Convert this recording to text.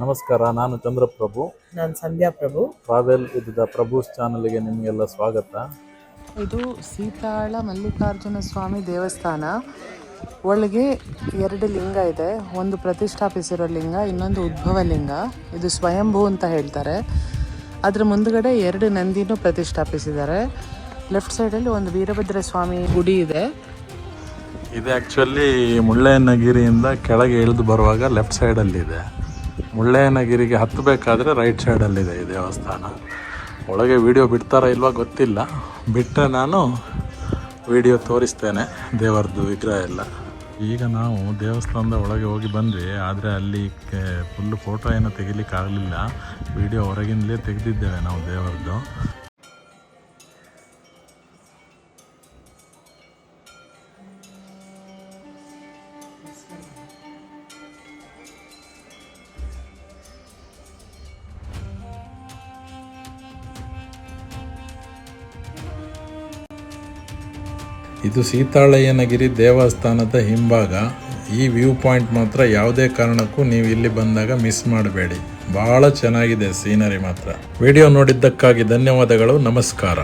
ನಮಸ್ಕಾರ, ನಾನು ಚಂದ್ರಪ್ರಭು. ನಾನು ಸಂಧ್ಯಾ ಪ್ರಭು. ಟ್ರಾವೆಲ್ ವಿತ್ ದ ಪ್ರಭುಸ್ ಚಾನಲ್ಗೆ ನಿಮಗೆಲ್ಲ ಸ್ವಾಗತ. ಇದು ಸೀತಾಳ ಮಲ್ಲಿಕಾರ್ಜುನ ಸ್ವಾಮಿ ದೇವಸ್ಥಾನ. ಒಳಗೆ 2 ಲಿಂಗ ಇದೆ. ಒಂದು ಪ್ರತಿಷ್ಠಾಪಿಸಿರೋ ಲಿಂಗ, ಇನ್ನೊಂದು ಉದ್ಭವ ಲಿಂಗ. ಇದು ಸ್ವಯಂಭೂ ಅಂತ ಹೇಳ್ತಾರೆ. ಅದರ ಮುಂದುಗಡೆ 2 ನಂದಿನೂ ಪ್ರತಿಷ್ಠಾಪಿಸಿದ್ದಾರೆ. ಲೆಫ್ಟ್ ಸೈಡಲ್ಲಿ ಒಂದು ವೀರಭದ್ರ ಸ್ವಾಮಿ ಗುಡಿ ಇದೆ. ಇದು ಆ್ಯಕ್ಚುಲಿ ಮುಳ್ಳಯ್ಯನಗಿರಿಯಿಂದ ಕೆಳಗೆ ಇಳಿದು ಬರುವಾಗ ಲೆಫ್ಟ್ ಸೈಡಲ್ಲಿದೆ. ಮುಳ್ಳಯ್ಯನಗಿರಿಗೆ ಹತ್ತಬೇಕಾದ್ರೆ ರೈಟ್ ಸೈಡಲ್ಲಿದೆ ಈ ದೇವಸ್ಥಾನ. ಒಳಗೆ ವಿಡಿಯೋ ಬಿಡ್ತಾರಾ ಇಲ್ವಾ ಗೊತ್ತಿಲ್ಲ, ಬಿಟ್ಟರೆ ನಾನು ವಿಡಿಯೋ ತೋರಿಸ್ತೇನೆ ದೇವರದ್ದು ವಿಗ್ರಹ ಎಲ್ಲ. ಈಗ ನಾವು ದೇವಸ್ಥಾನದ ಒಳಗೆ ಹೋಗಿ ಬಂದ್ವಿ, ಆದರೆ ಅಲ್ಲಿ ಫುಲ್ಲು ಫೋಟೋ ಏನೋ ತೆಗಿಲಿಕ್ಕೆ ಆಗಲಿಲ್ಲ. ವಿಡಿಯೋ ಹೊರಗಿಂದಲೇ ತೆಗೆದಿದ್ದೇವೆ ನಾವು ದೇವರದ್ದು. ಇದು ಸೀತಾಳಯ್ಯನಗಿರಿ ದೇವಸ್ಥಾನದ ಹಿಂಭಾಗ. ಈ ವ್ಯೂ ಪಾಯಿಂಟ್ ಮಾತ್ರ ಯಾವುದೇ ಕಾರಣಕ್ಕೂ ನೀವು ಇಲ್ಲಿ ಬಂದಾಗ ಮಿಸ್ ಮಾಡಬೇಡಿ. ಬಹಳ ಚೆನ್ನಾಗಿದೆ ಸೀನರಿ ಮಾತ್ರ. ವಿಡಿಯೋ ನೋಡಿದ್ದಕ್ಕಾಗಿ ಧನ್ಯವಾದಗಳು. ನಮಸ್ಕಾರ.